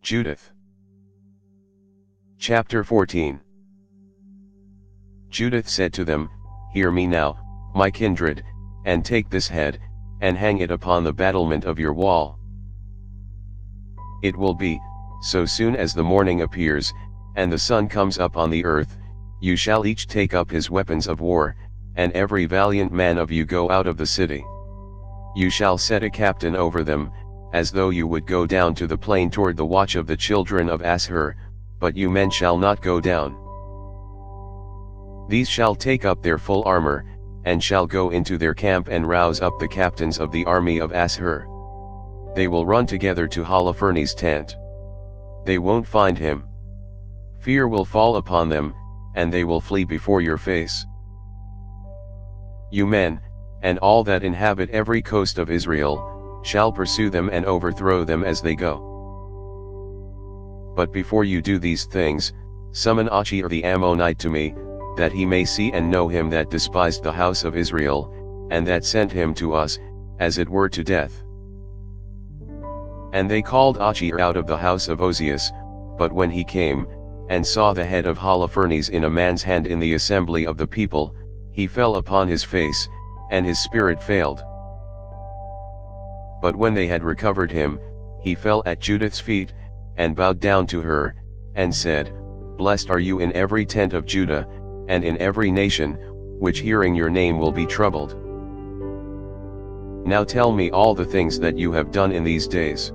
Judith. Chapter 14. Judith said to them, Hear me now, my kindred, and take this head, and hang it upon the battlement of your wall. It will be, so soon as the morning appears, and the sun comes up on the earth, you shall each take up his weapons of war, and every valiant man of you go out of the city. You shall set a captain over them, as though you would go down to the plain toward the watch of the children of Asher, but you men shall not go down. These shall take up their full armor, and shall go into their camp and rouse up the captains of the army of Asher. They will run together to Holofernes' tent. They won't find him. Fear will fall upon them, and they will flee before your face. You men, and all that inhabit every coast of Israel, shall pursue them and overthrow them as they go. But before you do these things, summon Achior the Ammonite to me, that he may see and know him that despised the house of Israel, and that sent him to us, as it were to death. And they called Achior out of the house of Ozias, but when he came, and saw the head of Holofernes in a man's hand in the assembly of the people, he fell upon his face, and his spirit failed. But when they had recovered him, he fell at Judith's feet, and bowed down to her, and said, Blessed are you in every tent of Judah, and in every nation, which hearing your name will be troubled. Now tell me all the things that you have done in these days.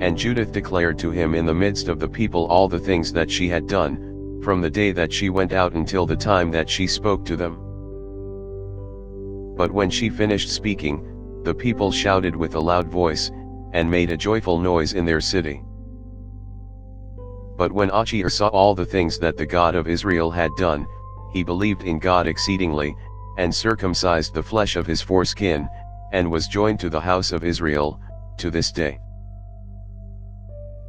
And Judith declared to him in the midst of the people all the things that she had done, from the day that she went out until the time that she spoke to them. But when she finished speaking, the people shouted with a loud voice, and made a joyful noise in their city. But when Achior saw all the things that the God of Israel had done, he believed in God exceedingly, and circumcised the flesh of his foreskin, and was joined to the house of Israel, to this day.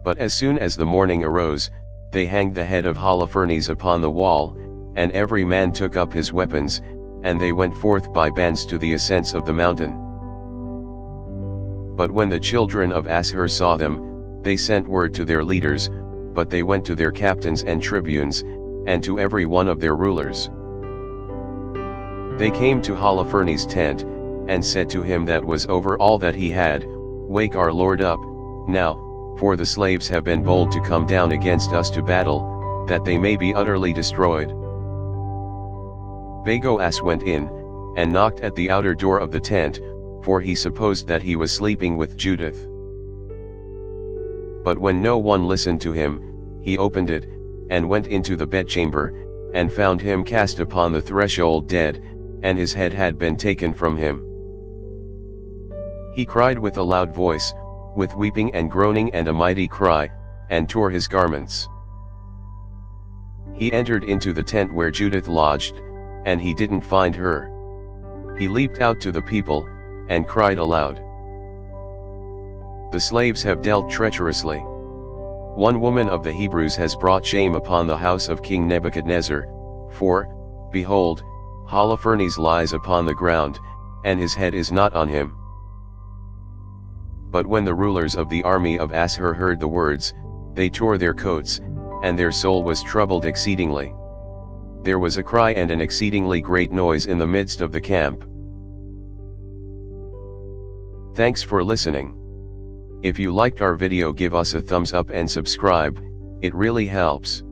But as soon as the morning arose, they hanged the head of Holofernes upon the wall, and every man took up his weapons, and they went forth by bands to the ascents of the mountain. But when the children of Asher saw them, they sent word to their leaders, but they went to their captains and tribunes, and to every one of their rulers. They came to Holofernes' tent, and said to him that was over all that he had, Wake our lord up, now, for the slaves have been bold to come down against us to battle, that they may be utterly destroyed. Bagoas went in, and knocked at the outer door of the tent, for he supposed that he was sleeping with Judith. But when no one listened to him, he opened it, and went into the bedchamber, and found him cast upon the threshold dead, and his head had been taken from him. He cried with a loud voice, with weeping and groaning and a mighty cry, and tore his garments. He entered into the tent where Judith lodged, and he didn't find her. He leaped out to the people, and cried aloud. The slaves have dealt treacherously. One woman of the Hebrews has brought shame upon the house of King Nebuchadnezzar, for, behold, Holofernes lies upon the ground, and his head is not on him. But when the rulers of the army of Asher heard the words, they tore their coats, and their soul was troubled exceedingly. There was a cry and an exceedingly great noise in the midst of the camp. Thanks for listening. If you liked our video, give us a thumbs up and subscribe, it really helps.